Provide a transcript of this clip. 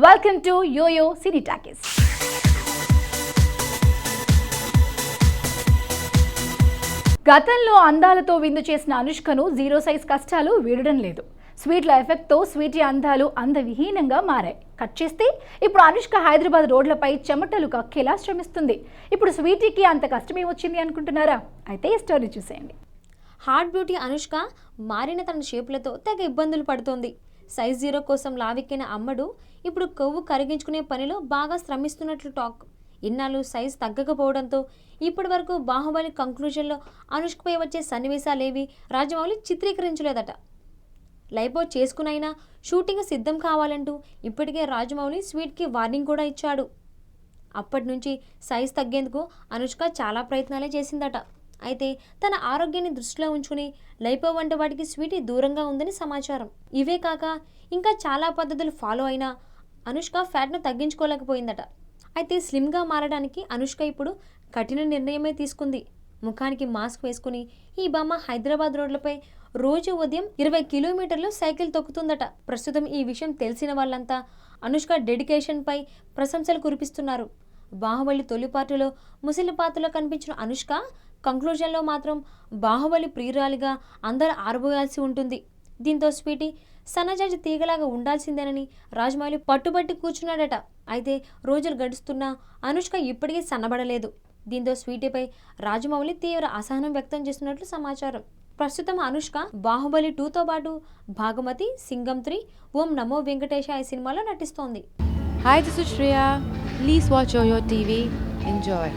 Welcome to Yo-Yo Cine Takis. గతంలో అందాలతో విందు చేసిన అనుష్కను జీరో సైజ్ కష్టాలు వీడడం లేదు. స్వీట్ల ఎఫెక్ట్తో స్వీటీ అందాలు అందవిహీనంగా మారాయి. కట్ చేస్తే ఇప్పుడు అనుష్క హైదరాబాద్ రోడ్లపై చెమటలు కక్కేలా శ్రమిస్తుంది. ఇప్పుడు స్వీటీకి అంత కష్టమే వచ్చింది అనుకుంటున్నారా? అయితే ఈ స్టోరీ చూసేయండి. హార్ట్ బ్యూటీ అనుష్క మారిన తన షేపులతో తెగ ఇబ్బందులు పడుతోంది. సైజ్ జీరో కోసం లావెక్కిన అమ్మడు ఇప్పుడు కొవ్వు కరిగించుకునే పనిలో బాగా శ్రమిస్తున్నట్లు టాక్. ఇన్నాళ్ళు సైజ్ తగ్గకపోవడంతో ఇప్పటి వరకు బాహుబలి కంక్లూజన్లో అనుష్కపై వచ్చే సన్నివేశాలేవి రాజమౌళి చిత్రీకరించలేదట. లైపో చేసుకునైనా షూటింగ్ సిద్ధం కావాలంటూ ఇప్పటికే రాజమౌళి స్వీట్కి వార్నింగ్ కూడా ఇచ్చాడు. అప్పటి నుంచి సైజ్ తగ్గేందుకు అనుష్క చాలా ప్రయత్నాలే చేసిందట. అయితే తన ఆరోగ్యాన్ని దృష్టిలో ఉంచుకుని లైపో వంటి వాటికి స్వీటీ దూరంగా ఉందని సమాచారం. ఇవే కాక ఇంకా చాలా పద్ధతులు ఫాలో అయినా అనుష్క ఫ్యాట్ను తగ్గించుకోలేకపోయిందట. అయితే స్లిమ్గా మారడానికి అనుష్క ఇప్పుడు కఠిన నిర్ణయమే తీసుకుంది. ముఖానికి మాస్క్ వేసుకుని ఈ బొమ్మ హైదరాబాద్ రోడ్లపై రోజు ఉదయం 20 కిలోమీటర్లు సైకిల్ తొక్కుతుందట. ప్రస్తుతం ఈ విషయం తెలిసిన వాళ్ళంతా అనుష్క డెడికేషన్పై ప్రశంసలు కురిపిస్తున్నారు. బాహుబలి తొలి పార్టీలో ముసలి పాత్రలో కనిపించిన అనుష్క కంక్లూజన్లో మాత్రం బాహుబలి ప్రియురాలిగా అందరూ ఆరబోయాల్సి ఉంటుంది. దీంతో స్వీటీ సన్నజాజి తీగలాగా ఉండాల్సిందేనని రాజమౌళి పట్టుబట్టి కూర్చున్నాడట. అయితే రోజులు గడుస్తున్నా అనుష్క ఇప్పటికీ సన్నబడలేదు. దీంతో స్వీటీపై రాజమౌళి తీవ్ర అసహనం వ్యక్తం చేస్తున్నట్లు సమాచారం. ప్రస్తుతం అనుష్క బాహుబలి 2తో పాటు భాగమతి, సింగం 3, ఓం నమో వెంకటేశాయ సినిమాలో నటిస్తోంది. Hi, this is Shreya. Please watch Yo-Yo TV. Enjoy.